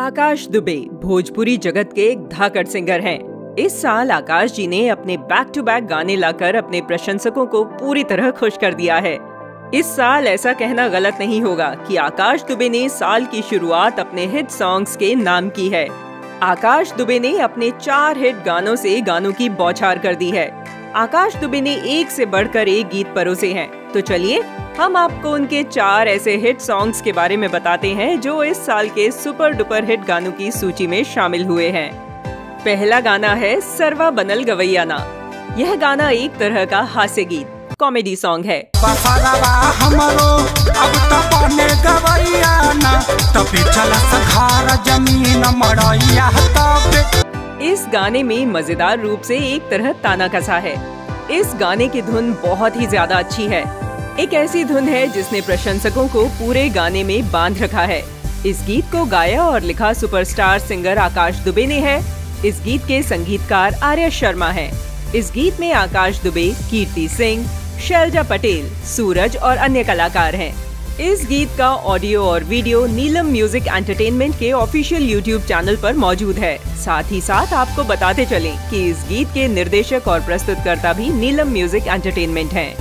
आकाश दुबे भोजपुरी जगत के एक धाकड़ सिंगर हैं। इस साल आकाश जी ने अपने बैक टू बैक गाने लाकर अपने प्रशंसकों को पूरी तरह खुश कर दिया है। इस साल ऐसा कहना गलत नहीं होगा कि आकाश दुबे ने साल की शुरुआत अपने हिट सॉन्ग्स के नाम की है। आकाश दुबे ने अपने 4 हिट गानों से गानों की बौछार कर दी है। आकाश दुबे ने एक से बढ़कर एक गीत परोसे हैं। तो चलिए हम आपको उनके 4 ऐसे हिट सॉन्ग्स के बारे में बताते हैं जो इस साल के सुपर डुपर हिट गानों की सूची में शामिल हुए हैं। पहला गाना है सरवा बनल गवैयाना। यह गाना एक तरह का हास्य गीत कॉमेडी सॉन्ग है। इस गाने में मजेदार रूप से एक तरह ताना कसा है। इस गाने की धुन बहुत ही ज्यादा अच्छी है। एक ऐसी धुन है जिसने प्रशंसकों को पूरे गाने में बांध रखा है। इस गीत को गाया और लिखा सुपरस्टार सिंगर आकाश दुबे ने है। इस गीत के संगीतकार आर्य शर्मा हैं। इस गीत में आकाश दुबे, कीर्ति सिंह, शैलजा पटेल, सूरज और अन्य कलाकार हैं। इस गीत का ऑडियो और वीडियो नीलम म्यूजिक एंटरटेनमेंट के ऑफिशियल यूट्यूब चैनल पर मौजूद है। साथ ही साथ आपको बताते चलें कि इस गीत के निर्देशक और प्रस्तुतकर्ता भी नीलम म्यूजिक एंटरटेनमेंट हैं।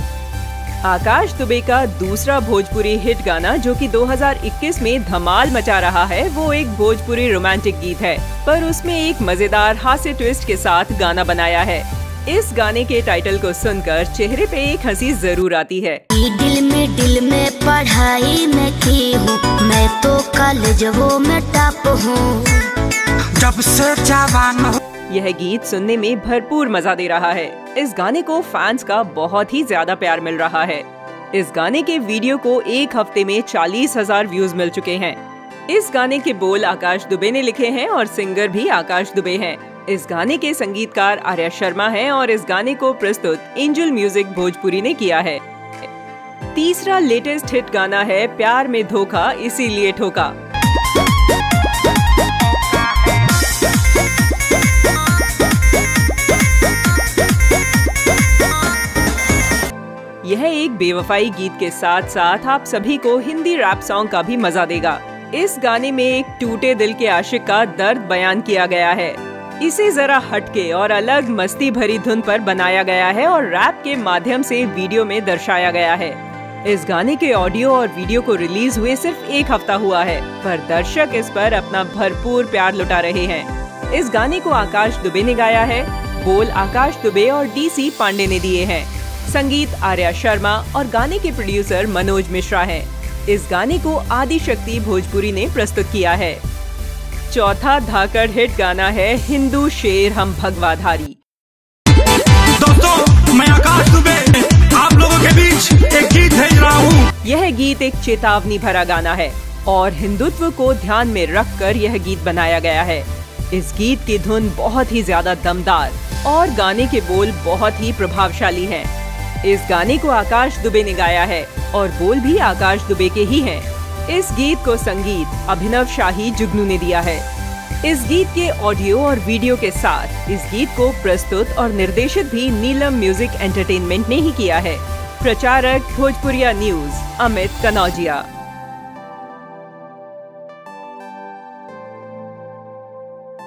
आकाश दुबे का दूसरा भोजपुरी हिट गाना जो कि 2021 में धमाल मचा रहा है, वो एक भोजपुरी रोमांटिक गीत है, पर उसमें एक मजेदार हास्य ट्विस्ट के साथ गाना बनाया है। इस गाने के टाइटल को सुनकर चेहरे पे एक हंसी जरूर आती है। दिल में पढ़ाई में की हूँ, मैं तो कॉलेजों में टॉप हूँ, जब से जवान हूँ। यह गीत सुनने में भरपूर मजा दे रहा है। इस गाने को फैंस का बहुत ही ज्यादा प्यार मिल रहा है। इस गाने के वीडियो को एक हफ्ते में 40,000 व्यूज मिल चुके हैं। इस गाने के बोल आकाश दुबे ने लिखे हैं और सिंगर भी आकाश दुबे हैं। इस गाने के संगीतकार आर्य शर्मा हैं और इस गाने को प्रस्तुत एंजल म्यूजिक भोजपुरी ने किया है। तीसरा लेटेस्ट हिट गाना है प्यार में धोखा इसीलिए ठोका। यह एक बेवफाई गीत के साथ साथ आप सभी को हिंदी रैप सॉन्ग का भी मजा देगा। इस गाने में एक टूटे दिल के आशिक का दर्द बयान किया गया है। इसे जरा हटके और अलग मस्ती भरी धुन पर बनाया गया है और रैप के माध्यम से वीडियो में दर्शाया गया है। इस गाने के ऑडियो और वीडियो को रिलीज हुए सिर्फ 1 हफ्ता हुआ है, पर दर्शक इस पर अपना भरपूर प्यार लुटा रहे हैं। इस गाने को आकाश दुबे ने गाया है। बोल आकाश दुबे और DC पांडे ने दिए हैं। संगीत आर्य शर्मा और गाने के प्रोड्यूसर मनोज मिश्रा हैं। इस गाने को आदि शक्ति भोजपुरी ने प्रस्तुत किया है। चौथा धाकड़ हिट गाना है हिंदू शेर हम भगवाधारी। दोस्तों, मैं आकाश दुबे आप लोगों के बीच एक गीत भेज रहा हूँ। यह गीत एक चेतावनी भरा गाना है और हिंदुत्व को ध्यान में रखकर यह गीत बनाया गया है। इस गीत की धुन बहुत ही ज्यादा दमदार और गाने के बोल बहुत ही प्रभावशाली हैं। इस गाने को आकाश दुबे ने गाया है और बोल भी आकाश दुबे के ही हैं। इस गीत को संगीत अभिनव शाही जुगनू ने दिया है। इस गीत के ऑडियो और वीडियो के साथ इस गीत को प्रस्तुत और निर्देशित भी नीलम म्यूजिक एंटरटेनमेंट ने ही किया है। प्रचारक भोजपुरिया न्यूज अमित कनौजिया।